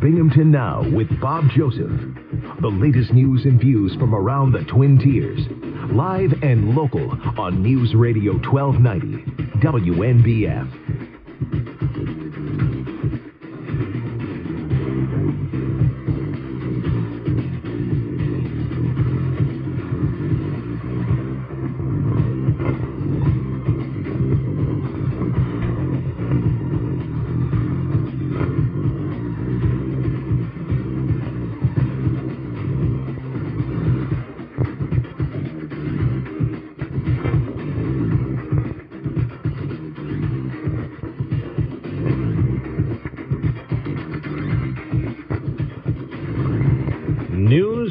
Binghamton Now with Bob Joseph. The latest news and views from around the Twin Tiers. Live and local on News Radio 1290, WNBF.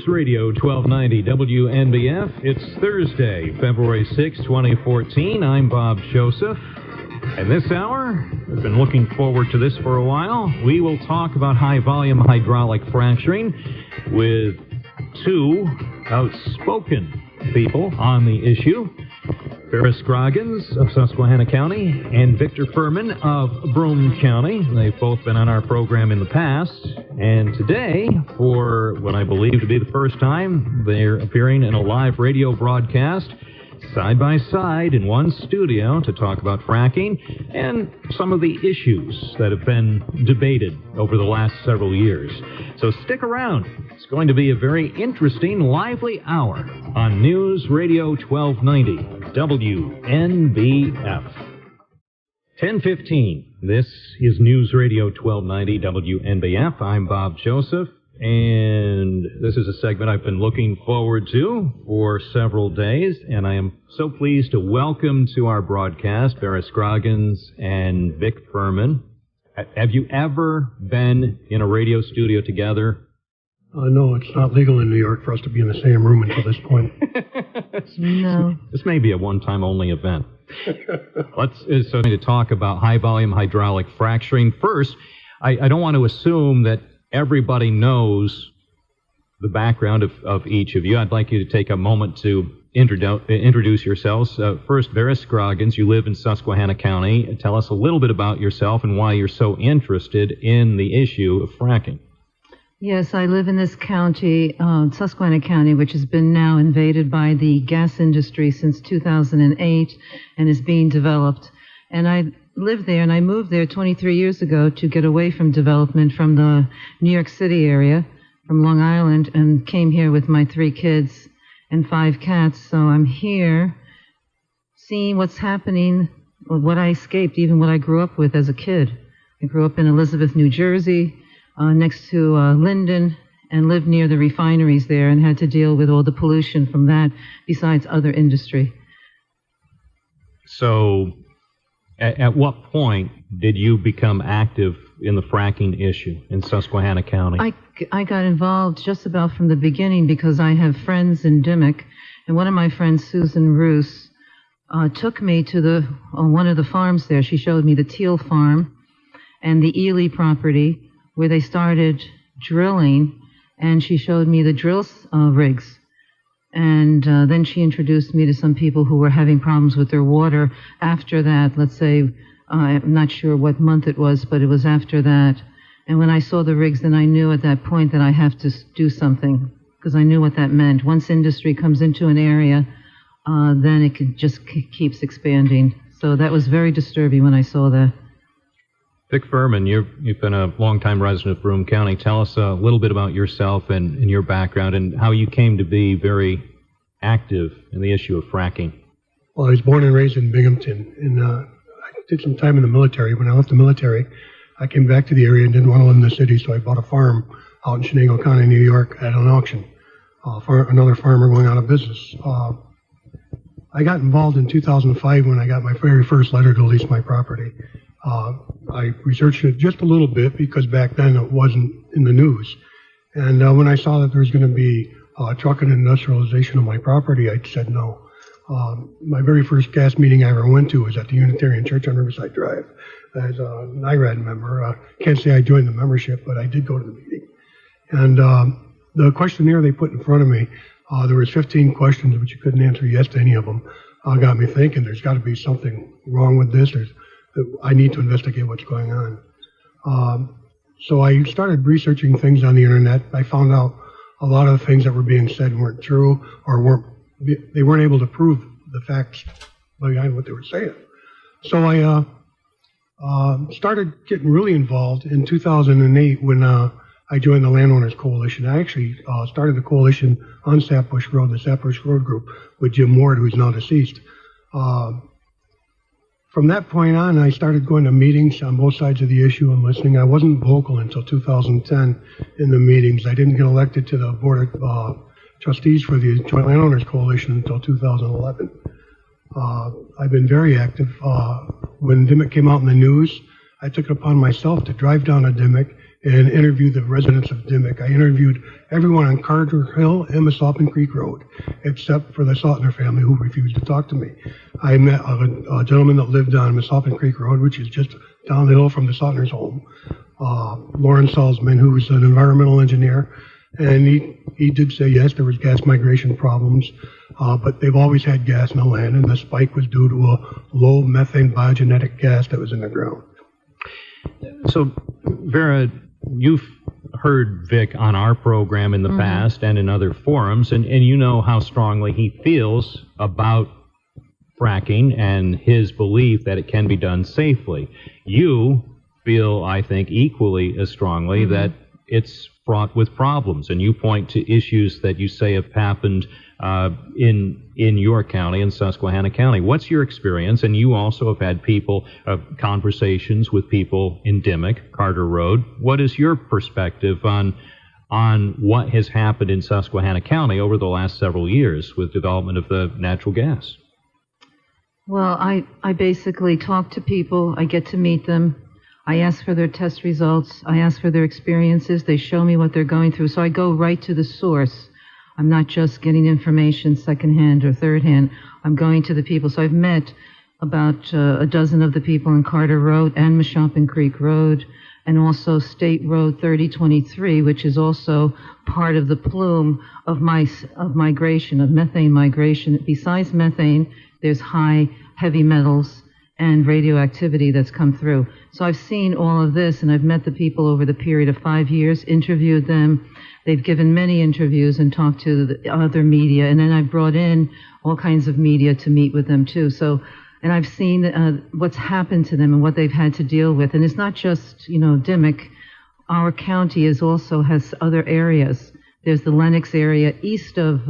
Radio 1290 WNBF. It's Thursday, February 6, 2014. I'm Bob Joseph. And this hour, I've been looking forward to this for a while. We will talk about high-volume hydraulic fracturing with two outspoken people on the issue. Vera Scroggins of Susquehanna County and Victor Furman of Broome County. They've both been on our program in the past. And today, for what I believe to be the first time, they're appearing in a live radio broadcast side by side in one studio to talk about fracking and some of the issues that have been debated over the last several years. So stick around. It's going to be a very interesting, lively hour on News Radio 1290 WNBF. 10:15. This is News Radio 1290 WNBF. I'm Bob Joseph, and this is a segment I've been looking forward to for several days, and I am so pleased to welcome to our broadcast Vera Scroggins and Vic Furman. Have you ever been in a radio studio together? No, it's not legal in New York for us to be in the same room until this point. No. This may be a one-time only event. Let's to talk about high-volume hydraulic fracturing. First, I don't want to assume that everybody knows the background of each of you. I'd like you to take a moment to introduce yourselves. First, Vera Scroggins, you live in Susquehanna County. Tell us a little bit about yourself and why you're so interested in the issue of fracking. Yes, I live in this county, Susquehanna County, which has been now invaded by the gas industry since 2008 and is being developed. And I live there, and I moved there 23 years ago to get away from development from the New York City area, from Long Island, and came here with my 3 kids and 5 cats. So I'm here seeing what's happening, what I escaped, even what I grew up with as a kid. I grew up in Elizabeth, New Jersey, next to Linden, and lived near the refineries there and had to deal with all the pollution from that besides other industry. So at what point did you become active in the fracking issue in Susquehanna County? I got involved just about from the beginning because I have friends in Dimmock, and one of my friends, Susan Roos, took me to one of the farms there. She showed me the Teal Farm and the Ely property, where they started drilling, and she showed me the drill rigs. And then she introduced me to some people who were having problems with their water after that. Let's say, I'm not sure what month it was, but it was after that. And when I saw the rigs, then I knew at that point that I have to do something, because I knew what that meant. Once industry comes into an area, then it just keeps expanding. So that was very disturbing when I saw that. Vic Furman, you've been a longtime resident of Broome County. Tell us a little bit about yourself and your background and how you came to be very active in the issue of fracking. Well, I was born and raised in Binghamton, and I did some time in the military. When I left the military, I came back to the area and didn't want to live in the city, so I bought a farm out in Shenango County, New York, at an auction. Another farmer going out of business. I got involved in 2005 when I got my very first letter to lease my property. I researched it just a little bit because back then it wasn't in the news. And when I saw that there was going to be truck and industrialization of my property, I said no. My very first gas meeting I ever went to was at the Unitarian Church on Riverside Drive as an IRAD member. Can't say I joined the membership, but I did go to the meeting. And the questionnaire they put in front of me, there was 15 questions, but you couldn't answer yes to any of them. Got me thinking there's got to be something wrong with this. I need to investigate what's going on. So I started researching things on the internet. I found out a lot of the things that were being said weren't true, or they weren't able to prove the facts behind what they were saying. So I started getting really involved in 2008 when I joined the Landowners Coalition. I actually started the coalition on Sapbush Road, the Sapbush Road Group, with Jim Ward, who's now deceased. From that point on, I started going to meetings on both sides of the issue and listening. I wasn't vocal until 2010 in the meetings. I didn't get elected to the Board of Trustees for the Joint Landowners Coalition until 2011. I've been very active. When Dimmick came out in the news, I took it upon myself to drive down to Dimmick and interview the residents of Dimmick. I interviewed everyone on Carter Hill and Masoppin Creek Road, except for the Sautner family, who refused to talk to me. I met a gentleman that lived on Masoppin Creek Road, which is just down the hill from the Sautner's home, Lauren Salzman, who was an environmental engineer, and he did say, yes, there was gas migration problems, but they've always had gas in the land, and the spike was due to a low methane biogenetic gas that was in the ground. So, Vera, you've heard Vic on our program in the past and in other forums, and you know how strongly he feels about fracking and his belief that it can be done safely. You feel, I think, equally as strongly that it's fraught with problems, and you point to issues that you say have happened in your county, in Susquehanna County. What's your experience? And you also have had conversations with people in Dimmick, Carter Road. What is your perspective on what has happened in Susquehanna County over the last several years with development of the natural gas? Well, I basically talk to people. I get to meet them. I ask for their test results. I ask for their experiences. They show me what they're going through. So I go right to the source. I'm not just getting information secondhand or thirdhand. I'm going to the people. So I've met about a dozen of the people in Carter Road and Masoppin Creek Road, and also State Road 3023, which is also part of the plume of migration, of methane migration. Besides methane, there's high heavy metals and radioactivity that's come through. So I've seen all of this, and I've met the people over the period of 5 years, interviewed them. They've given many interviews and talked to the other media, and then I've brought in all kinds of media to meet with them too. So, and I've seen what's happened to them and what they've had to deal with. And it's not just, Dimmick. Our county also has other areas. There's the Lenox area east of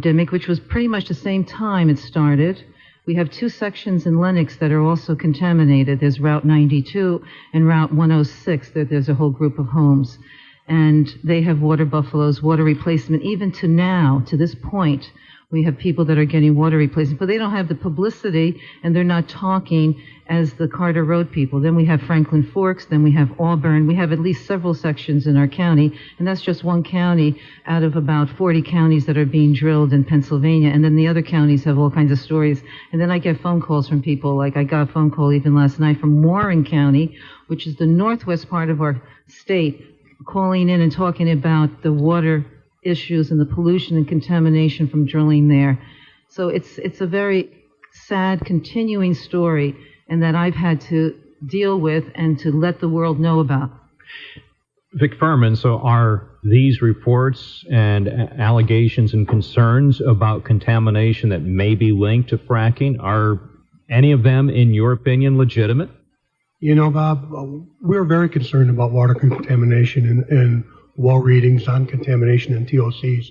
Dimmick, which was pretty much the same time it started. We have two sections in Lenox that are also contaminated. There's Route 92 and Route 106. There's a whole group of homes. And they have water buffaloes, water replacement. Even to now, to this point, we have people that are getting water replacement, but they don't have the publicity, and they're not talking as the Carter Road people. Then we have Franklin Forks, then we have Auburn. We have at least several sections in our county, and that's just one county out of about 40 counties that are being drilled in Pennsylvania, and then the other counties have all kinds of stories. And then I get phone calls from people, like I got a phone call even last night from Warren County, which is the northwest part of our state, calling in and talking about the water issues and the pollution and contamination from drilling there. So it's a very sad continuing story, and that I've had to deal with and to let the world know about. Vic Furman, so are these reports and allegations and concerns about contamination that may be linked to fracking, are any of them, in your opinion, legitimate? Bob, we're very concerned about water contamination and well readings on contamination and TOCs.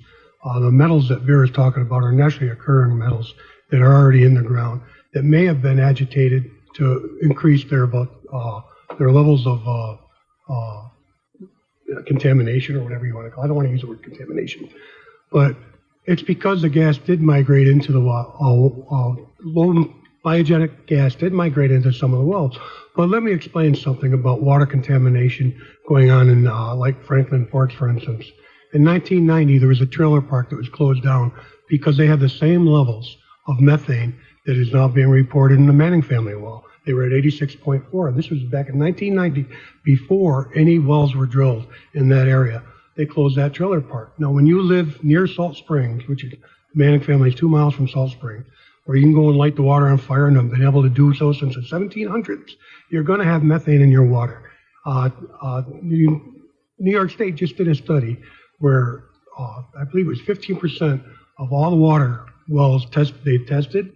The metals that Vera's talking about are naturally occurring metals that are already in the ground that may have been agitated to increase their levels of contamination, or whatever you want to call it. I don't want to use the word contamination, but it's because the gas did migrate into the low biogenic gas did migrate into some of the wells. But let me explain something about water contamination going on in like Franklin Forks, for instance. In 1990, there was a trailer park that was closed down because they had the same levels of methane that is now being reported in the Manning family well. They were at 86.4. This was back in 1990, before any wells were drilled in that area. They closed that trailer park. Now, when you live near Salt Springs, which is Manning family is 2 miles from Salt Springs, where you can go and light the water on fire, and have been able to do so since the 1700s, you're going to have methane in your water. New York State just did a study where I believe it was 15% of all the water wells they tested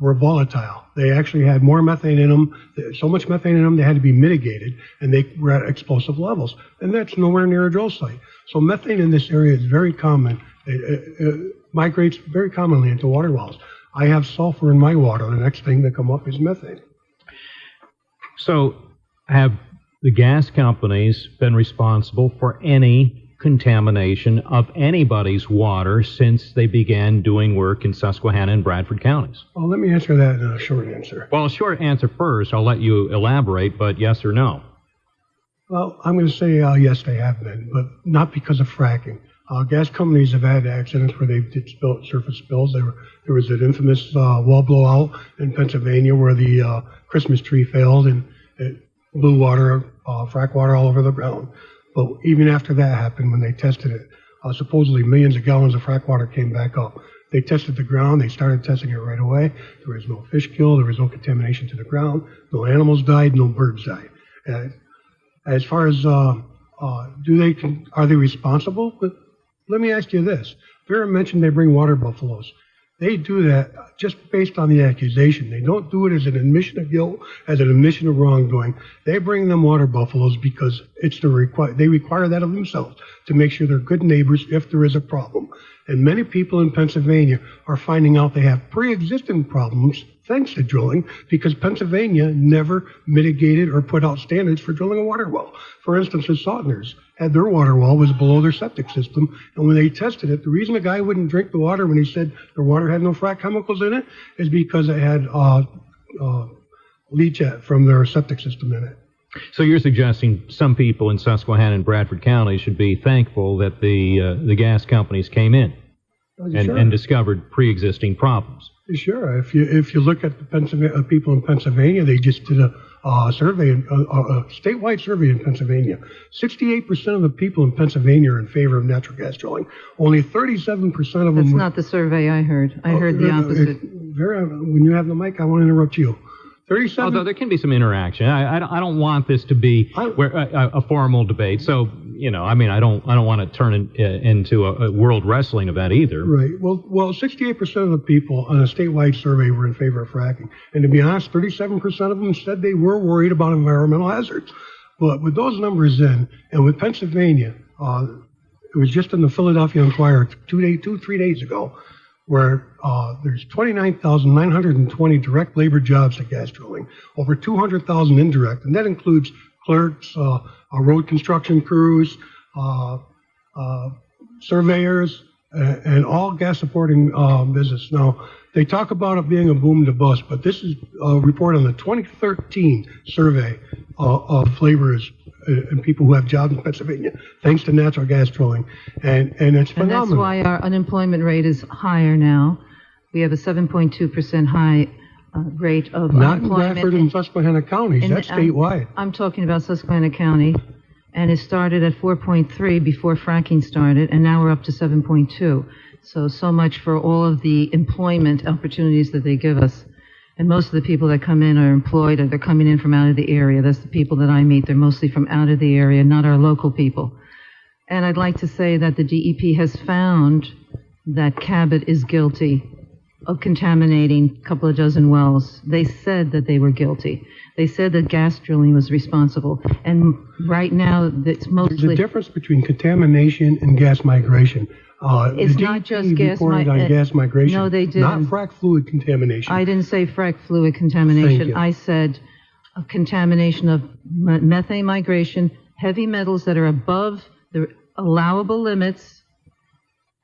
were volatile. They actually had more methane in them, so much methane in them they had to be mitigated, and they were at explosive levels. And that's nowhere near a drill site. So methane in this area is very common. It migrates very commonly into water wells. I have sulfur in my water. The next thing that come up is methane. So have the gas companies been responsible for any contamination of anybody's water since they began doing work in Susquehanna and Bradford counties? Well, let me answer that in a short answer. Well, a short answer first. I'll let you elaborate, but yes or no? Well, I'm going to say yes, they have been, but not because of fracking. Gas companies have had accidents where they did surface spills. There was an infamous well blowout in Pennsylvania where the Christmas tree failed and it blew water, frack water all over the ground. But even after that happened, when they tested it, supposedly millions of gallons of frack water came back up. They tested the ground. They started testing it right away. There was no fish killed. There was no contamination to the ground. No animals died. No birds died. As far as are they responsible? But let me ask you this. Vera mentioned they bring water buffaloes. They do that just based on the accusation. They don't do it as an admission of guilt, as an admission of wrongdoing. They bring them water buffaloes because they require that of themselves to make sure they're good neighbors if there is a problem. And many people in Pennsylvania are finding out they have pre-existing problems thanks to drilling because Pennsylvania never mitigated or put out standards for drilling a water well. For instance, the Sotners had their water well was below their septic system, and when they tested it, the reason the guy wouldn't drink the water when he said the water had no frack chemicals in it is because it had leachate from their septic system in it. So you're suggesting some people in Susquehanna and Bradford County should be thankful that the gas companies came in and discovered pre-existing problems. Sure. If you look at the people in Pennsylvania, they just did a survey, a statewide survey in Pennsylvania. 68% of the people in Pennsylvania are in favor of natural gas drilling. Only 37% of them. That's not the survey I heard. I heard the opposite. Vera, when you have the mic, I want to interrupt you. 37. Although there can be some interaction. I don't want this to be a formal debate. So, I don't want to turn it into a world wrestling event either. Right. Well, 68% of the people on a statewide survey were in favor of fracking. And to be honest, 37% of them said they were worried about environmental hazards. But with those numbers in, and with Pennsylvania, it was just in the Philadelphia Inquirer 3 days ago, where there's 29,920 direct labor jobs at gas drilling, over 200,000 indirect, and that includes clerks, road construction crews, surveyors, and all gas supporting business. Now, they talk about it being a boom to bust, but this is a report on the 2013 survey of laborers and people who have jobs in Pennsylvania, thanks to natural gas drilling. And it's phenomenal. And that's why our unemployment rate is higher now. We have a 7.2% high rate of Not unemployment. Not in Bradford and Susquehanna counties. That's statewide. I'm talking about Susquehanna County. And it started at 4.3 before fracking started, and now we're up to 7.2. So much for all of the employment opportunities that they give us. And most of the people that come in are employed, or they're coming in from out of the area. That's the people that I meet. They're mostly from out of the area, not our local people. And I'd like to say that the DEP has found that Cabot is guilty of contaminating a couple of dozen wells. They said that they were guilty. They said that gas drilling was responsible. And right now, it's mostly... There's a difference between contamination and gas migration. It's not just gas migration. No, they didn't. Not frac fluid contamination. I didn't say frac fluid contamination. Thank you. I said a contamination of methane migration, heavy metals that are above the allowable limits,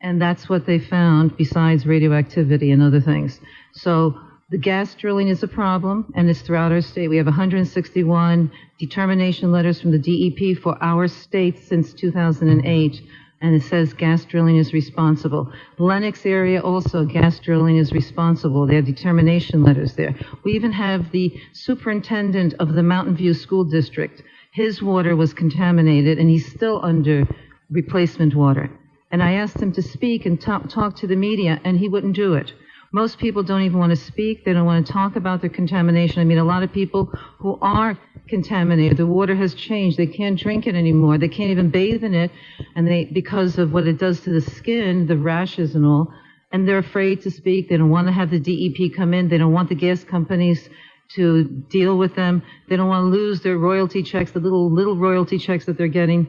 and that's what they found besides radioactivity and other things. So the gas drilling is a problem, and it's throughout our state. We have 161 determination letters from the DEP for our state since 2008. And it says gas drilling is responsible. Lenox area also, gas drilling is responsible. They have determination letters there. We even have the superintendent of the Mountain View School District. His water was contaminated, and he's still under replacement water. And I asked him to speak and talk to the media, and he wouldn't do it. Most people don't even want to speak. They don't want to talk about their contamination. I mean, a lot of people who are contaminated, the water has changed. They can't drink it anymore. They can't even bathe in it, and because of what it does to the skin, the rashes and all, and they're afraid to speak. They don't want to have the DEP come in. They don't want the gas companies to deal with them. They don't want to lose their royalty checks, the little royalty checks that they're getting,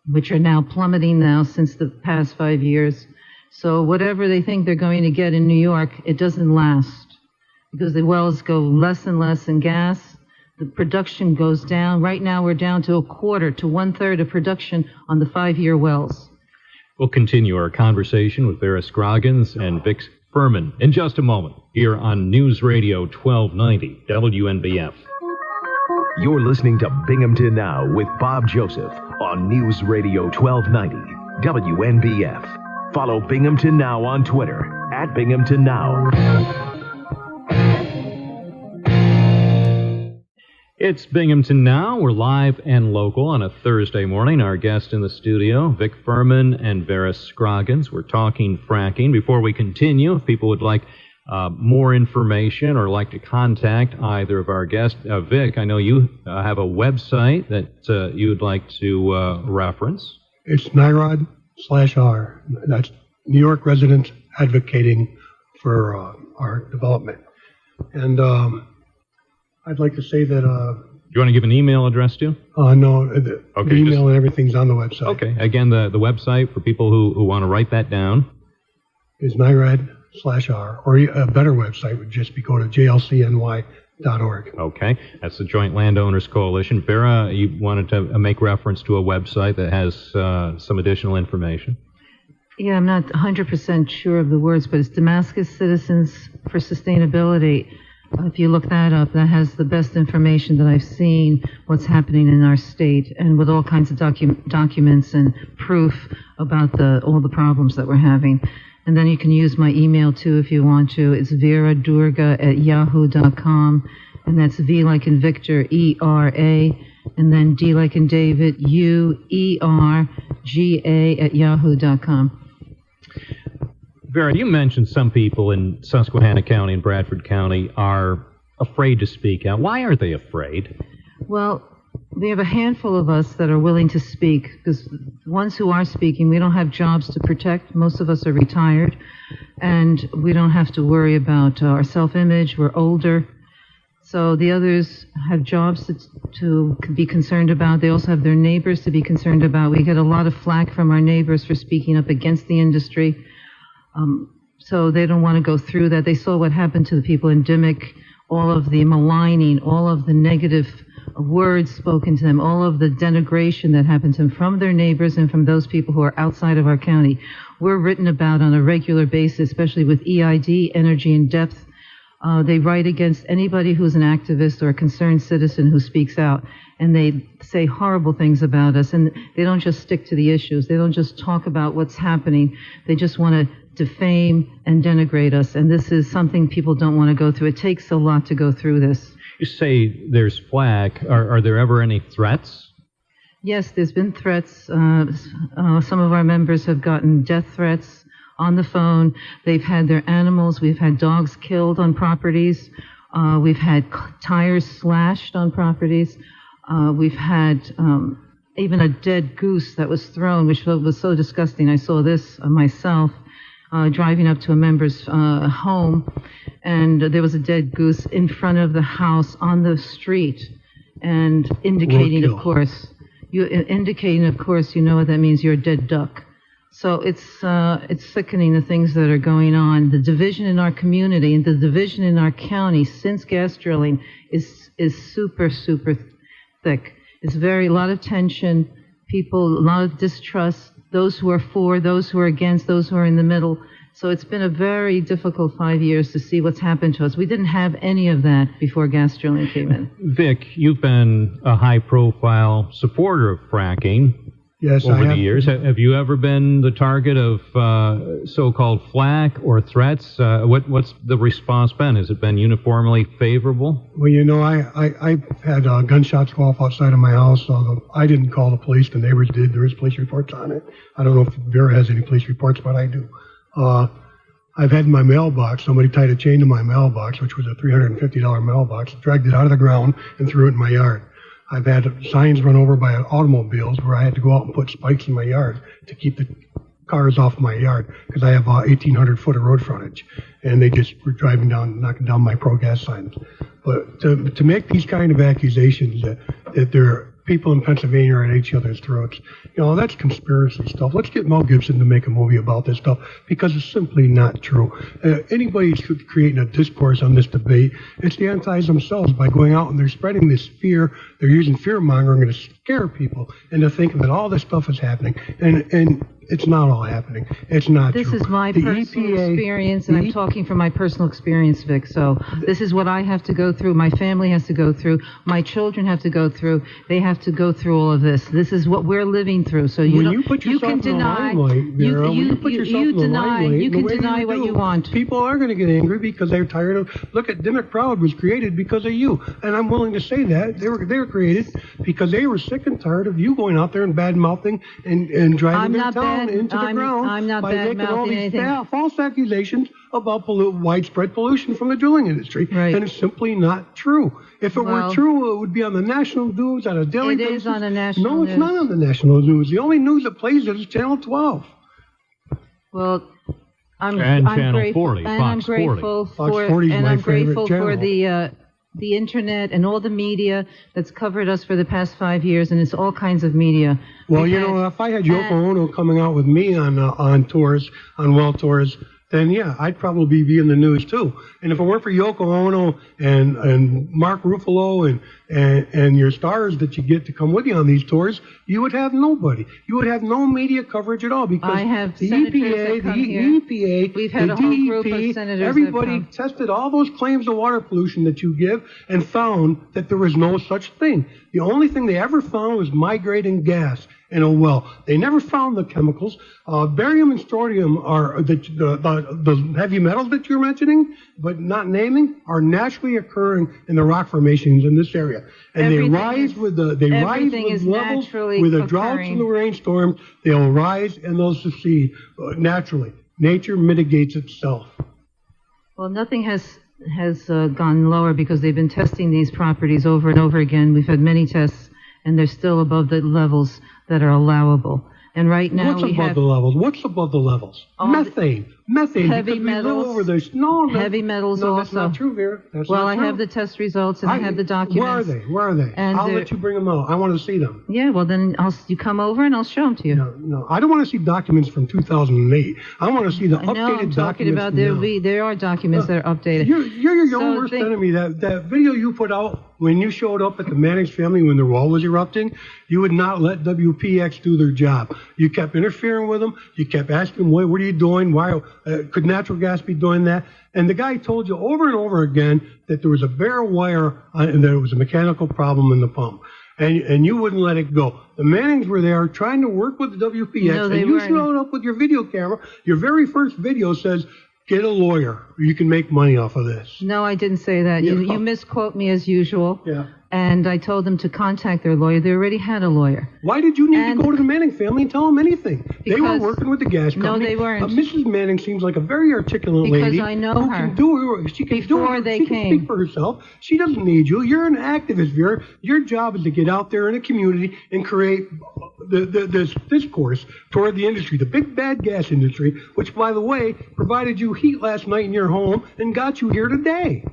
which are now plummeting now since the past 5 years. So whatever they think they're going to get in New York, it doesn't last because the wells go less and less in gas. The production goes down. Right now we're down to a quarter to 1/3 of production on the 5-year wells. We'll continue our conversation with Vera Scroggins and Vic Furman in just a moment here on News Radio 1290 WNBF. You're listening to Binghamton Now with Bob Joseph on News Radio 1290 WNBF. Follow Binghamton Now on Twitter at Binghamton Now. It's Binghamton Now. We're live and local on a Thursday morning. Our guest in the studio, Vic Furman and Vera Scroggins. We're talking fracking. Before we continue, if people would like more information or like to contact either of our guests, Vic, I know you have a website that you would like to reference. It's NIROD/R. That's New York Residents Advocating for our Development. And I'd like to say that... you want to give an email address to? No, the email and everything's on the website. Okay. Again, the website for people who want to write that down is NIROD/R, or a better website would just be go to jlcny.org. Okay. That's the Joint Landowners Coalition. Vera, you wanted to make reference to a website that has some additional information. Yeah, I'm not 100% sure of the words, but it's Damascus Citizens for Sustainability. If you look that up, that has the best information that I've seen, what's happening in our state, and with all kinds of documents and proof about all the problems that we're having. And then you can use my email, too, if you want to. It's veradurga@yahoo.com, and that's V like in Victor, E-R-A, and then D like in David, U-E-R-G-A @yahoo.com. Vera, you mentioned some people in Susquehanna County and Bradford County are afraid to speak out. Why are they afraid? Well, we have a handful of us that are willing to speak, because the ones who are speaking, we don't have jobs to protect. Most of us are retired, and we don't have to worry about our self-image. We're older. So the others have jobs to be concerned about. They also have their neighbors to be concerned about. We get a lot of flack from our neighbors for speaking up against the industry. So they don't want to go through that. They saw what happened to the people in Dimmock, all of the maligning, all of the negative words spoken to them, all of the denigration that happened to them from their neighbors and from those people who are outside of our county. We're written about on a regular basis, especially with EID, Energy in Depth. They write against anybody who's an activist or a concerned citizen who speaks out, and they say horrible things about us, and they don't just stick to the issues. They don't just talk about what's happening. They just want to defame and denigrate us, and this is something people don't want to go through. It takes a lot to go through this. You say there's flack. Are there ever any threats? Yes, there's been threats. Some of our members have gotten death threats on the phone. They've had their animals. We've had dogs killed on properties. We've had tires slashed on properties. We've had even a dead goose that was thrown, which was so disgusting. I saw this myself driving up to a member's home, and there was a dead goose in front of the house on the street, and indicating, of course, you know what that means. You're a dead duck. So it's sickening, the things that are going on. The division in our community and the division in our county since gas drilling is super, super thick. It's a lot of tension, a lot of distrust, those who are for, those who are against, those who are in the middle. So it's been a very difficult 5 years to see what's happened to us. We didn't have any of that before gas drilling came in. Vic, you've been a high-profile supporter of fracking. Yes, over the years. Have you ever been the target of so-called flack or threats? What's the response been? Has it been uniformly favorable? Well, you know, I've had gunshots go off outside of my house. I didn't call the police. The neighbors did. There is police reports on it. I don't know if Vera has any police reports, but I do. I've had in my mailbox, somebody tied a chain to my mailbox, which was a $350 mailbox, dragged it out of the ground and threw it in my yard. I've had signs run over by automobiles where I had to go out and put spikes in my yard to keep the cars off my yard because I have 1,800 foot of road frontage, and they just were driving down, knocking down my pro-gas signs. But to make these kind of accusations that there are people in Pennsylvania are at each other's throats, that's conspiracy stuff. Let's get Mel Gibson to make a movie about this stuff because it's simply not true. Anybody who's creating a discourse on this debate, it's the antis themselves by going out and they're spreading this fear. They're using fear-mongering to scare people into thinking that all this stuff is happening. And it's not all happening. It's not true. This is my personal experience, and I'm talking from my personal experience, Vic. So this is what I have to go through. My family has to go through. My children have to go through. They have to go through all of this. This is what we're living through. So you can deny. You can deny what you want. People are going to get angry because they're tired of. Look at Dimmock Crowd was created because of you, and I'm willing to say that they were created because they were sick and tired of you going out there and bad mouthing and driving their town into the ground I'm not by making all these false accusations about widespread pollution from the drilling industry. Right. And it's simply not true. If it were true, it would be on the national news on a daily basis. It is on the national news. No, it's not on the national news. The only news that plays it is Channel 12. Well, I'm Channel 40, and Fox I'm grateful 40. Fox 40 is my favorite channel. For the internet and all the media that's covered us for the past 5 years, and it's all kinds of media. Well, if I had Yoko Ono coming out with me on tours, on world tours, then yeah, I'd probably be in the news too. And if it weren't for Yoko Ono and Mark Ruffalo and your stars that you get to come with you on these tours, you would have nobody. You would have no media coverage at all because I have the senators EPA, we've had the a whole DEP, group of senators everybody tested all those claims of water pollution that you give and found that there was no such thing. The only thing they ever found was migrating gas in a well. They never found the chemicals. Barium and strontium are the heavy metals that you're mentioning, but not naming, are naturally occurring in the rock formations in this area. And they rise with levels, with the droughts and the rainstorms. They'll rise and they'll succeed naturally. Nature mitigates itself. Well, nothing has gone lower because they've been testing these properties over and over again. We've had many tests, and they're still above the levels that are allowable. And right now What's above the levels? Methane. Methane. Heavy metals. Heavy metals no, also. That's not true, Vera. That's well, not I true. have the test results and I have the documents. Where are they? And I'll let you bring them out. I want to see them. Yeah, well then you come over and I'll show them to you. No. I don't want to see documents from 2008. I want to see the updated documents. I'm talking about there are documents that are updated. You're your own worst enemy. That video you put out when you showed up at the Manning's family when the wall was erupting, you would not let WPX do their job. You kept interfering with them. You kept asking them, what are you doing? Why could natural gas be doing that? And the guy told you over and over again that there was a bare wire and that it was a mechanical problem in the pump. And you wouldn't let it go. The Mannings were there trying to work with the WPX, and you showed up with your video camera. Your very first video says, get a lawyer. You can make money off of this. No, I didn't say that. You misquote me as usual. Yeah. And I told them to contact their lawyer. They already had a lawyer. Why did you need to go to the Manning family and tell them anything? They were working with the gas company. No, they weren't. Mrs. Manning seems like a very articulate lady. Because I know her. She can speak for herself. She doesn't need you. You're an activist, Vera. Your job is to get out there in a community and create this discourse toward the industry, the big bad gas industry, which, by the way, provided you heat last night in your home and got you here today.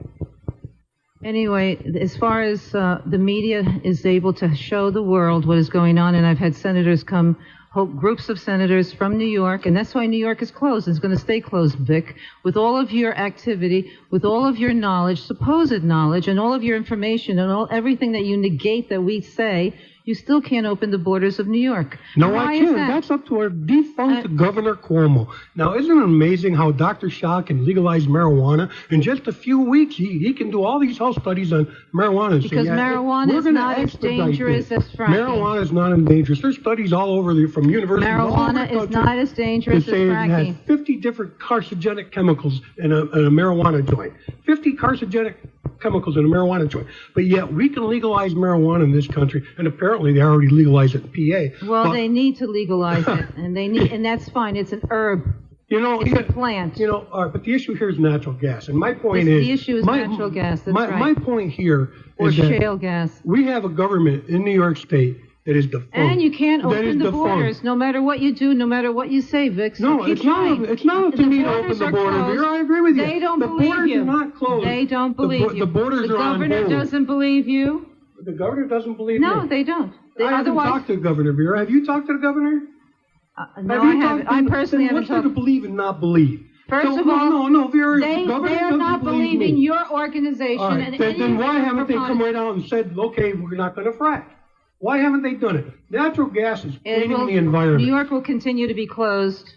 Anyway, as far as the media is able to show the world what is going on, and I've had senators come, groups of senators from New York, and that's why New York is closed. It's going to stay closed, Vic. With all of your activity, with all of your knowledge, supposed knowledge, and all of your information, and everything that you negate that we say, you still can't open the borders of New York. No, I can't. That's up to our defunct Governor Cuomo. Now, isn't it amazing how Dr. Shah can legalize marijuana? In just a few weeks, he can do all these health studies on marijuana. Because marijuana is not as dangerous as fracking. Marijuana is not as dangerous. There's studies all over from universities all over the country. Marijuana is not as dangerous as fracking. It has 50 different carcinogenic chemicals in a marijuana joint. 50 carcinogenic chemicals in a marijuana joint. But yet we can legalize marijuana in this country, and apparently they already legalized it in PA. Well, they need to legalize it, and that's fine. It's an herb. It's a plant. But the issue here is natural gas, and my point The issue is natural gas. That's right. My point here or is that shale gas. We have a government in New York State that is defunct. And you can't open the borders, no matter what you do, no matter what you say, Vic. So no, it's not up to me to open the border. Vera, I agree with you. They don't believe you. The borders are not closed. They don't believe you. The borders are on hold. The governor doesn't believe you. The governor doesn't believe me. No, they don't. I haven't talked to the governor, Vera. Have you talked to the governor? No, I haven't. I personally haven't talked. What's there to believe and not believe? First of all, no, Vera, they are not believing your organization. All right, then why haven't they come right out and said, okay, we're not going to frack? Why haven't they done it? Natural gas is cleaning the environment. New York will continue to be closed.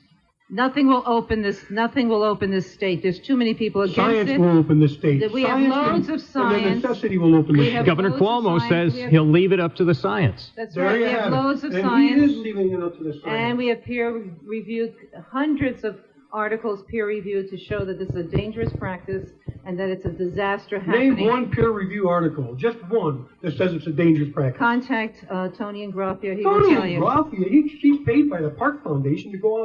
Nothing will open this. Nothing will open this state. There's too many people against it. Science will open this state. We have loads of science. And the necessity will open this state. Governor Cuomo says he'll leave it up to the science. That's right. We have loads of science. And he is leaving it up to the science. And we have peer-reviewed, hundreds of articles peer-reviewed to show that this is a dangerous practice and that it's a disaster happening. Name one peer-review article, just one, that says it's a dangerous practice. Contact Tony Ingraffia. He will tell you. Tony Ingraffia, he's paid by the Park Foundation to go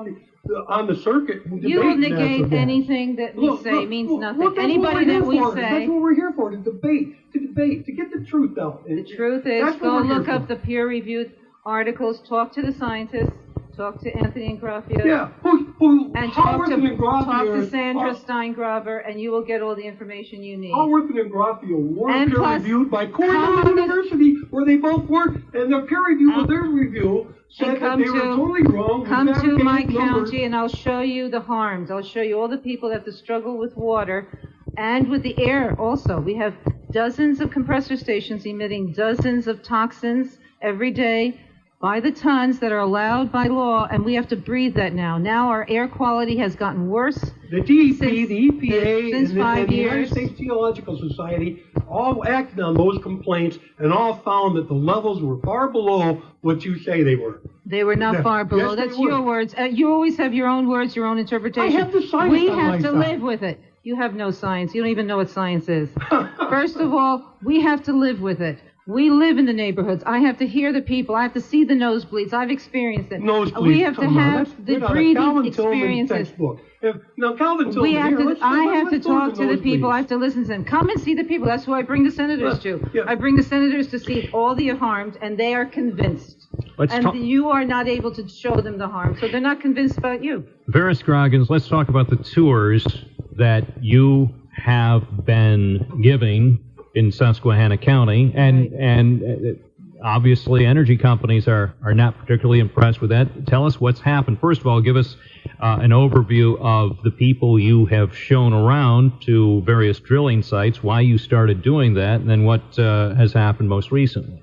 on the circuit and you will negate anything that we say means nothing. Anybody that we say. That's what we're here for, to debate, to get the truth out. The truth is, go look up the peer-reviewed articles, talk to the scientists, talk to Anthony Ingraffia. Yeah, and talk to Sandra Steingraber, and you will get all the information you need. Haworth and Ingraffia were peer-reviewed by Cornell University, where they both work, and the peer review of their review said that they were totally wrong. Come to my county, and I'll show you the harms. I'll show you all the people that have to struggle with water and with the air also. We have dozens of compressor stations emitting dozens of toxins every day by the tons that are allowed by law, and we have to breathe that now. Now our air quality has gotten worse. The DEP, the EPA, and the United States Geological Society all acted on those complaints and all found that the levels were far below what you say they were. They were not far below. That's your words. You always have your own words, your own interpretation. I have the science We on have my to side. live with it. You have no science. You don't even know what science is. First of all, we have to live with it. We live in the neighborhoods. I have to hear the people. I have to see the nosebleeds. I've experienced it. Nosebleeds. We have to have the breathing experiences. Now, Calvin Tillman, I have to talk to the people. I have to listen to them. Come and see the people. That's who I bring the senators to. Yeah. I bring the senators to see all the harms, and they are convinced. You are not able to show them the harm, so they're not convinced about you. Vera Scroggins, let's talk about the tours that you have been giving in Susquehanna County, and obviously energy companies are not particularly impressed with that. Tell us what's happened. First of all, give us an overview of the people you have shown around to various drilling sites, why you started doing that, and then what has happened most recently.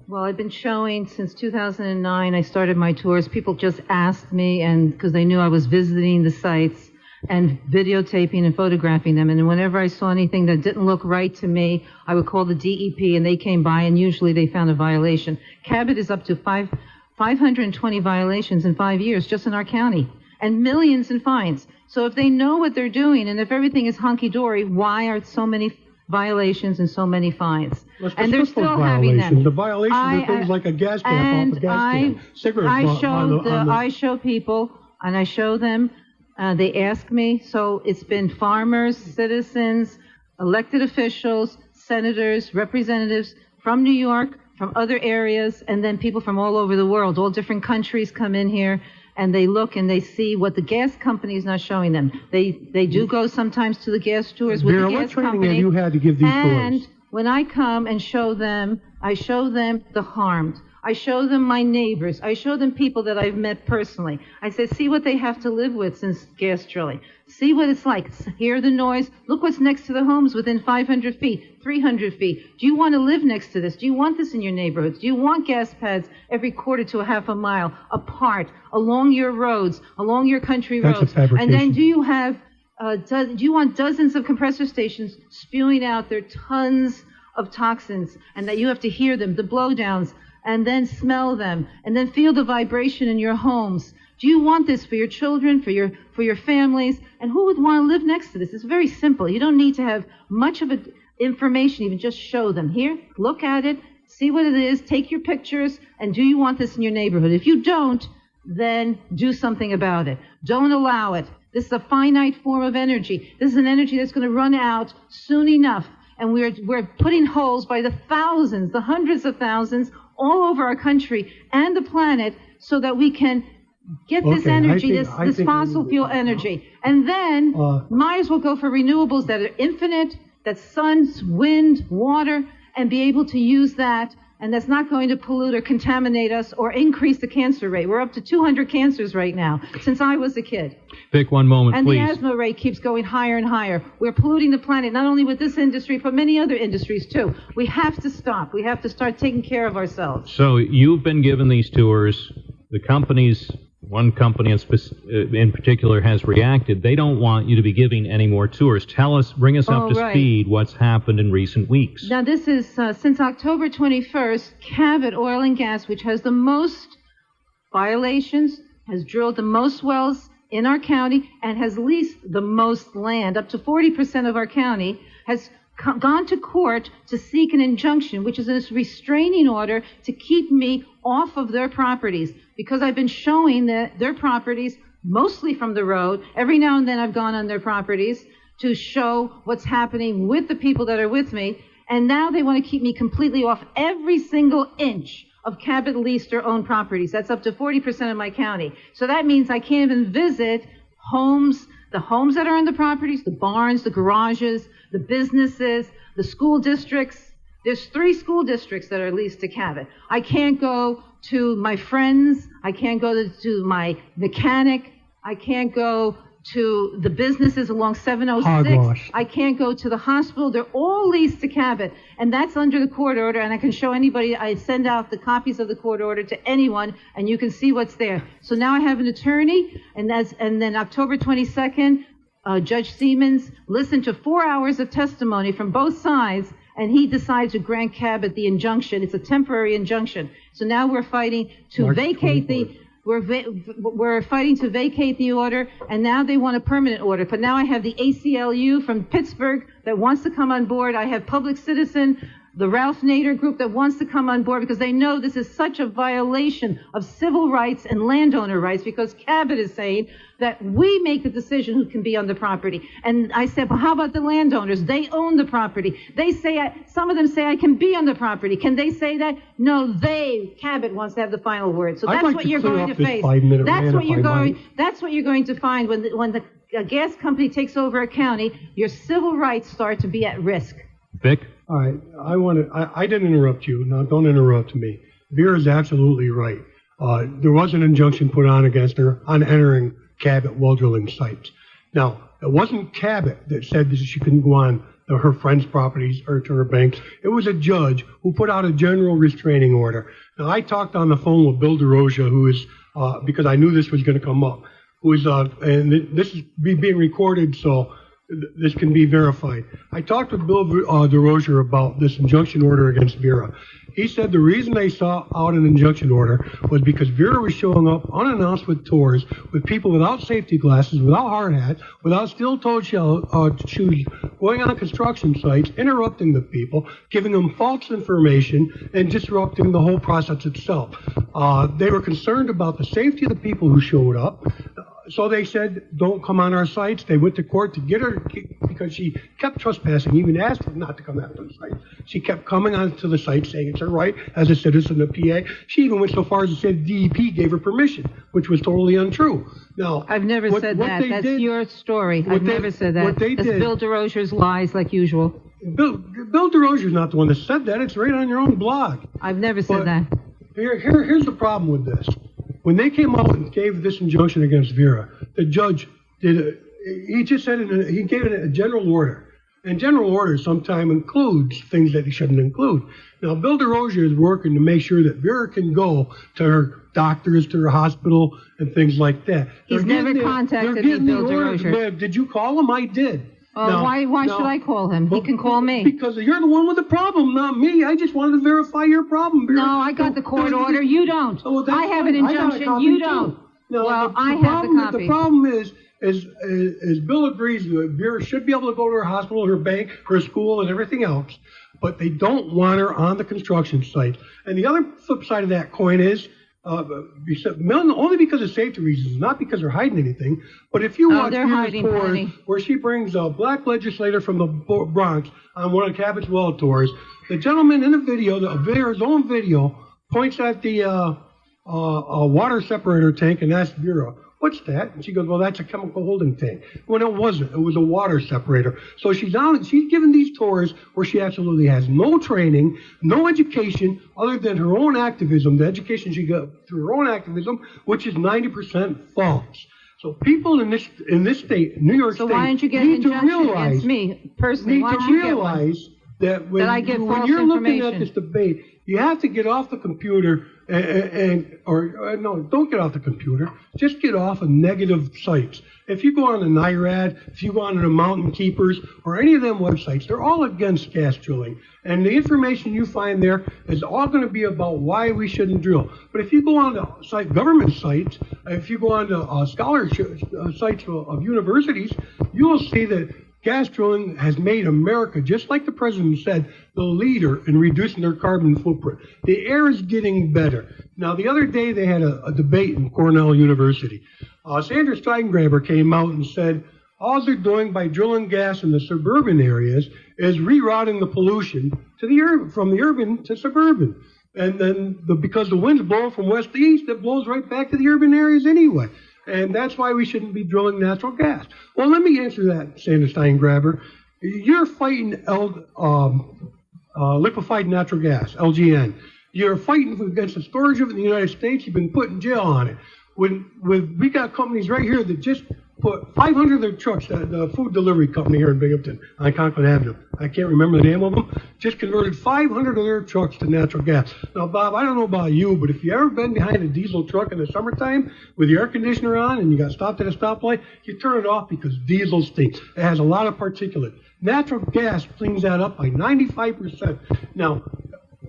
Well, I've been showing since 2009. I started my tours. People just asked me, and because they knew I was visiting the sites and videotaping and photographing them. And whenever I saw anything that didn't look right to me, I would call the DEP, and they came by, and usually they found a violation. Cabot is up to 520 violations in 5 years just in our county, and millions in fines. So if they know what they're doing, and if everything is hunky-dory, why are so many violations and so many fines? And they're still having them. The violations are things like a gas cap off a gas can, cigarettes I show people, and I show them. They ask me, so it's been farmers, citizens, elected officials, senators, representatives from New York, from other areas, and then people from all over the world. All different countries come in here, and they look and they see what the gas company is not showing them. They do go sometimes to the gas tours with the gas company. What training have you had to give these tours? And when I come and show them, I show them the harmed. I show them my neighbors. I show them people that I've met personally. I say, see what they have to live with since gas drilling. See what it's like. Hear the noise. Look what's next to the homes within 500 feet, 300 feet. Do you want to live next to this? Do you want this in your neighborhoods? Do you want gas pads every quarter to a half a mile apart, along your roads, along your country roads? That's a fabrication. And then do you have, do you want dozens of compressor stations spewing out their tons of toxins, and that you have to hear them, the blowdowns, and then smell them, and then feel the vibration in your homes? Do you want this for your children, for your families? And who would want to live next to this? It's very simple. You don't need to have much of information, even just show them. Here, look at it, see what it is, take your pictures, and do you want this in your neighborhood? If you don't, then do something about it. Don't allow it. This is a finite form of energy. This is an energy that's going to run out soon enough. And we're putting holes by the thousands, the hundreds of thousands all over our country and the planet so that we can get this energy, this fossil fuel energy. And then might as well go for renewables that are infinite, that's sun, wind, water, and be able to use that. And that's not going to pollute or contaminate us or increase the cancer rate. We're up to 200 cancers right now since I was a kid. Vic, one moment, and please. And the asthma rate keeps going higher and higher. We're polluting the planet, not only with this industry, but many other industries, too. We have to stop. We have to start taking care of ourselves. So you've been given these tours. The companies, one company in particular has reacted. They don't want you to be giving any more tours. Bring us up to speed what's happened in recent weeks. Now, this is since October 21st, Cabot Oil and Gas, which has the most violations, has drilled the most wells in our county, and has leased the most land, up to 40% of our county, has gone to court to seek an injunction, which is a restraining order to keep me off of their properties, because I've been showing their properties mostly from the road. Every now and then I've gone on their properties to show what's happening with the people that are with me, and now they want to keep me completely off every single inch of Cabot leased or owned properties. That's up to 40% of my county. So that means I can't even visit homes, the homes that are on the properties, the barns, the garages, the businesses, the school districts. There's 3 school districts that are leased to Cabot. I can't go to my friends. I can't go to my mechanic. I can't go to the businesses along 706. Hogwash. I can't go to the hospital. They're all leased to Cabot, and that's under the court order, and I can show anybody. I send out the copies of the court order to anyone, and you can see what's there. So now I have an attorney, and then October 22nd, Judge Siemens listened to 4 hours of testimony from both sides, and he decided to grant Cabot the injunction. It's a temporary injunction. So now we're fighting to vacate the... We're fighting to vacate the order, and now they want a permanent order. But now I have the ACLU from Pittsburgh that wants to come on board. I have Public Citizen, the Ralph Nader group that wants to come on board, because they know this is such a violation of civil rights and landowner rights, because Cabot is saying that we make the decision who can be on the property. And I said, well, how about the landowners? They own the property. They say, some of them say I can be on the property. Can they say that? No, Cabot wants to have the final word. So that's what you're going to face. That's what you're going to find when the gas company takes over a county. Your civil rights start to be at risk. Vic? All right, I didn't interrupt you. Now, don't interrupt me. Vera's absolutely right. There was an injunction put on against her on entering Cabot well drilling sites. Now, it wasn't Cabot that said that she couldn't go on her friends' properties or to her banks. It was a judge who put out a general restraining order. Now, I talked on the phone with Bill DeRosa, who is, because I knew this was going to come up, who is, and this is being recorded, so this can be verified. I talked with Bill DeRosa about this injunction order against Vera. He said the reason they saw out an injunction order was because Vera was showing up unannounced with tours with people without safety glasses, without hard hats, without steel-toed shoes, going on construction sites, interrupting the people, giving them false information, and disrupting the whole process itself. They were concerned about the safety of the people who showed up. So they said, don't come on our sites. They went to court to get her because she kept trespassing, even asked her not to come onto the site. She kept coming onto the site saying it's her right as a citizen of PA. She even went so far as to say the DEP gave her permission, which was totally untrue. Now, I've never said that. That's your story. I've never said that. That's Bill DeRosa's lies, like usual. Bill DeRosa's not the one that said that. It's right on your own blog. I've never said that. Here's the problem with this. When they came out and gave this injunction against Vera, the judge he just said he gave it a general order. And general order sometimes includes things that he shouldn't include. Now, Bill DeRosa is working to make sure that Vera can go to her doctors, to her hospital, and things like that. He's never contacted me, Bill DeRosa. Did you call him? I did. Why should I call him? He can call me. Because you're the one with the problem, not me. I just wanted to verify your problem, Vera. No, I got the court order. You don't. I have an injunction. You don't. No, well, I have the copy. The problem is Bill agrees that Vera should be able to go to her hospital, her bank, her school, and everything else, but they don't want her on the construction site. And the other flip side of that coin is only because of safety reasons, not because they're hiding anything. But if you watch Vera's tours where she brings a black legislator from the Bronx on one of Cabot's Well tours, the gentleman in the video, Vera's own video, points at the water separator tank and asks Vera, "What's that?" And she goes, "Well, that's a chemical holding tank." When it wasn't. It was a water separator. So she's giving these tours where she absolutely has no training, no education, other than her own activism, the education she got through her own activism, which is 90% false. So people in this state, New York State, why don't you get an injunction against me personally? Why don't you realize that when you're looking at this debate, you have to get off the computer don't get off the computer. Just get off of negative sites. If you go on the NIRAD, if you go on the Mountain Keepers, or any of them websites, they're all against gas drilling. And the information you find there is all going to be about why we shouldn't drill. But if you go on the government sites, if you go on the scholarship sites of universities, you will see that gas drilling has made America, just like the president said, the leader in reducing their carbon footprint. The air is getting better. Now, the other day they had a debate in Cornell University. Sandra Steigengraber came out and said, all they're doing by drilling gas in the suburban areas is rerouting the pollution from the urban to suburban. And then because the winds blow from west to east, it blows right back to the urban areas anyway. And that's why we shouldn't be drilling natural gas. Well, let me answer that, Sandra Steigengraber. You're fighting liquefied natural gas, LGN. You're fighting against the storage of it in the United States. You've been put in jail on it. We got companies right here that just put 500 of their trucks, the food delivery company here in Binghamton on Conklin Avenue, I can't remember the name of them, just converted 500 of their trucks to natural gas. Now, Bob, I don't know about you, but if you ever been behind a diesel truck in the summertime with the air conditioner on and you got stopped at a stoplight, you turn it off because diesel stinks. It has a lot of particulate. Natural gas cleans that up by 95%. Now,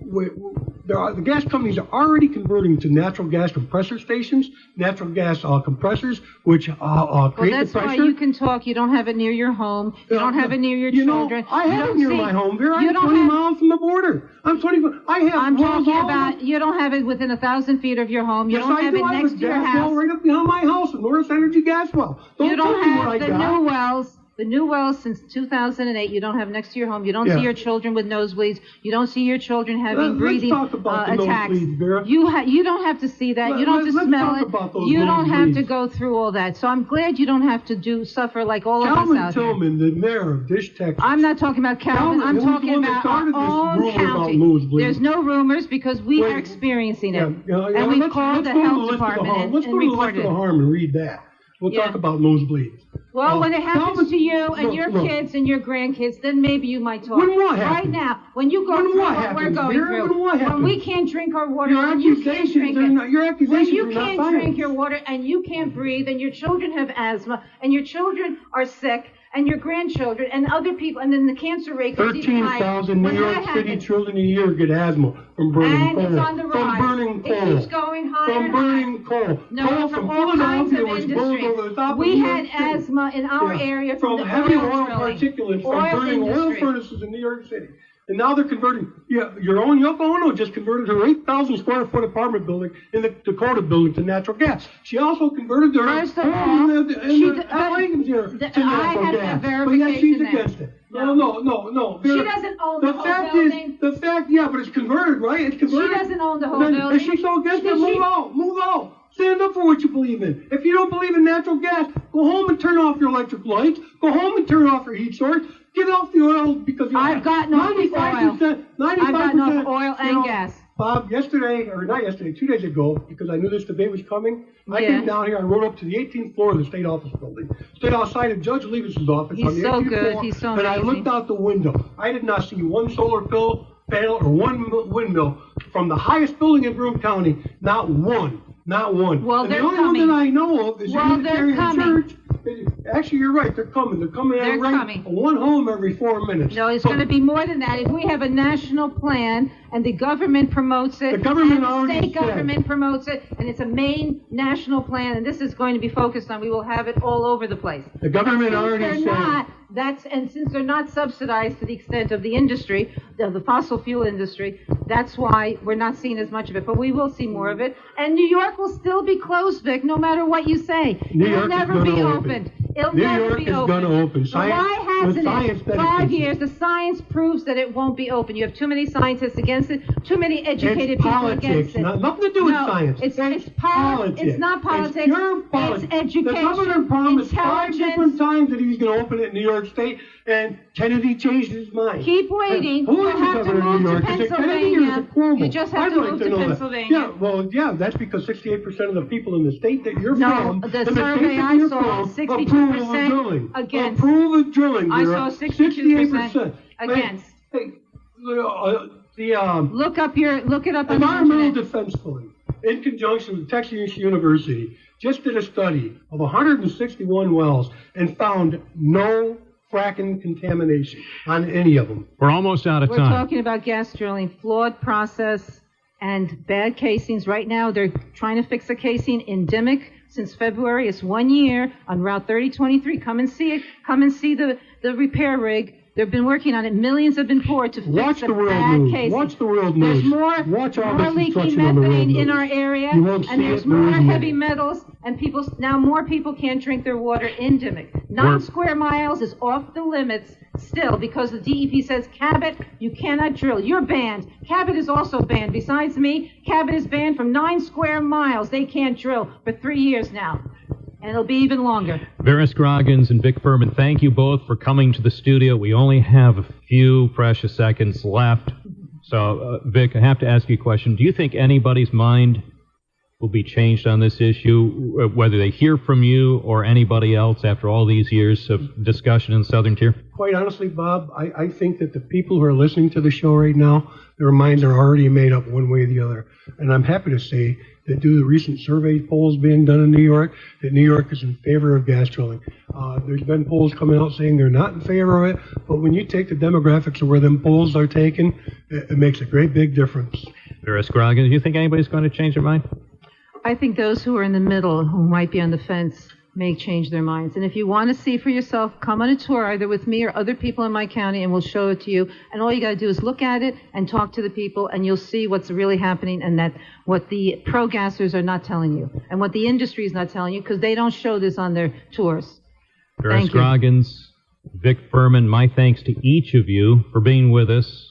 the gas companies are already converting to natural gas compressor stations, natural gas compressors, which create the pressure. That's why you can talk. You don't have it near your home. You don't have it near your children. I have it near my home. Vera, I'm 20 miles from the border. I'm 25. I'm talking about you don't have it within 1,000 feet of your home. You don't have it next to your house. Right up behind my house, a Norris Energy gas well. You don't have the new wells. The new wells since 2008, you don't have next to your home. You don't see your children with nosebleeds. You don't see your children having breathing attacks. You don't have to see that. You don't have to smell it. You don't have to go through all that. So I'm glad you don't have to suffer like all of us out here. Calvin Tillman, the mayor of Dish, Texas. I'm not talking about Calvin. I'm talking about our own county. There's no rumors because we are experiencing it. And we called the health department and reported it. Let's go to the list of the harm and read that. We'll talk about nosebleeds. Well, when it happens to you and your kids and your grandkids, then maybe you might talk. When what happens? Right now, when you go through what we're going through, when we can't drink our water, and you can't drink it, when you can't drink your water and you can't breathe, and your children have asthma, and your children are sick, and your grandchildren and other people, and then the cancer rate goes even higher. 13,000 New York City children a year get asthma from burning coal. And it's on the rise. From burning coal. It keeps going higher from burning coal. No, coal from all kinds of industries. We had asthma in our area from the heavy oil particulates from burning oil furnaces in New York City. And now they're converting, your own Yoko Ono just converted her 8,000 square foot apartment building in the Dakota building to natural gas. She also converted her home in the to natural gas. But yet she's against it. No. She doesn't own the whole building. The fact, but it's converted, right? It's converted. She doesn't own the whole building. If she's so against it, move out. Stand up for what you believe in. If you don't believe in natural gas, go home and turn off your electric lights. Go home and turn off your heat source. Get off the oil because I've gotten off the oil. 95%. I've gotten off oil and gas. Bob, not yesterday, 2 days ago, because I knew this debate was coming, I came down here, I rode up to the 18th floor of the state office building. Stood outside of Judge Levis's office on the 18th floor. He's so amazing. And I looked out the window. I did not see one solar panel or one windmill from the highest building in Broome County. Not one. Well, and they're the only coming. one that I know of is Unitarian Church. Actually, you're right. They're coming. They're coming at one home every 4 minutes. No, it's going to be more than that. If we have a national plan and the government promotes it. The government and already the state said. government promotes it, and it's a main national plan, and this is going to be focused on. We will have it all over the place. The government already said. And since they're not subsidized to the extent of the industry, the fossil fuel industry, that's why we're not seeing as much of it. But we will see more of it. And New York will still be closed, Vic, no matter what you say. It'll never be opened. It'll never be open. New York is going to open. Why hasn't it? 5 years. The science proves that it won't be open. You have too many scientists against it, too many educated people against it. Nothing to do with science. It's politics. It's not politics. It's pure politics. It's education. The governor promised 5 different times that he was going to open it in New York State, and Kennedy changed his mind. Keep waiting. Who You'll is the have to governor of move New to York? Is it Kennedy or is it Pennsylvania. Cuomo? You just have I'd to like move to to know that. Pennsylvania. Yeah, that's because 68% of the people in the state that you're No, from, the and the survey state that I you're saw, from, 62% approve of drilling. against. Approve of drilling. I Vera. saw 62% against. Hey, Look it up on the Environmental internet. Defense Fund, in conjunction with Texas University, just did a study of 161 wells and found no fracking contamination on any of them. We're almost out of We're time. talking about gas drilling, flawed process, and bad casings. Right now, they're trying to fix a casing in Dimmock since February. It's 1 year on Route 3023. Come and see it. Come and see the repair rig. They've been working on it. Millions have been poured to fix the bad casing. Watch the world news. There's more leaky methane in our area, and there's more heavy metals, and more people can't drink their water in Dimmock. 9 square miles is off the limits still because the DEP says, Cabot, you cannot drill. You're banned. Cabot is also banned. Besides me, Cabot is banned from 9 square miles. They can't drill for 3 years now. And it'll be even longer. Vera Scroggins and Vic Furman, thank you both for coming to the studio. We only have a few precious seconds left. So, Vic, I have to ask you a question. Do you think anybody's mind will be changed on this issue, whether they hear from you or anybody else after all these years of discussion in Southern Tier? Quite honestly, Bob, I think that the people who are listening to the show right now, their minds are already made up one way or the other. And I'm happy to say that due to the recent survey polls being done in New York, that New York is in favor of gas drilling. There's been polls coming out saying they're not in favor of it, but when you take the demographics of where them polls are taken, it makes a great big difference. Vera Scroggins, do you think anybody's going to change their mind? I think those who are in the middle, who might be on the fence, may change their minds. And if you want to see for yourself, come on a tour either with me or other people in my county, and we'll show it to you. And all you got to do is look at it and talk to the people, and you'll see what's really happening and that what the pro-gassers are not telling you and what the industry is not telling you because they don't show this on their tours. Vera Scroggins, Vic Furman, my thanks to each of you for being with us.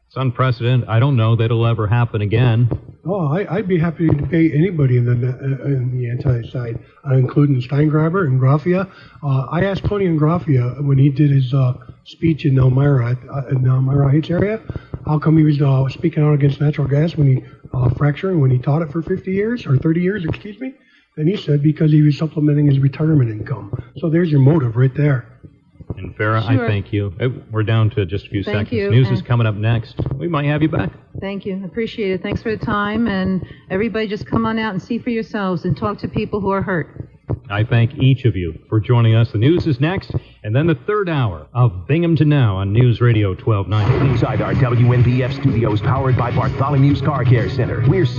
It's unprecedented. I don't know that it'll ever happen again. Oh, I'd be happy to debate anybody in the anti-side, including Steingraber and Graffia. I asked Tony and Graffia when he did his speech in Elmira Heights area, how come he was speaking out against natural gas when he fracturing when he taught it for 50 years or 30 years, excuse me. And he said because he was supplementing his retirement income. So there's your motive right there. And Vera, sure. I thank you. We're down to just a few seconds. You. News is coming up next. We might have you back. Thank you. Appreciate it. Thanks for the time. And everybody just come on out and see for yourselves and talk to people who are hurt. I thank each of you for joining us. The news is next, and then the third hour of Binghamton Now on News Radio 1290. Inside our WNBF studios powered by Bartholomew's Car Care Center. We're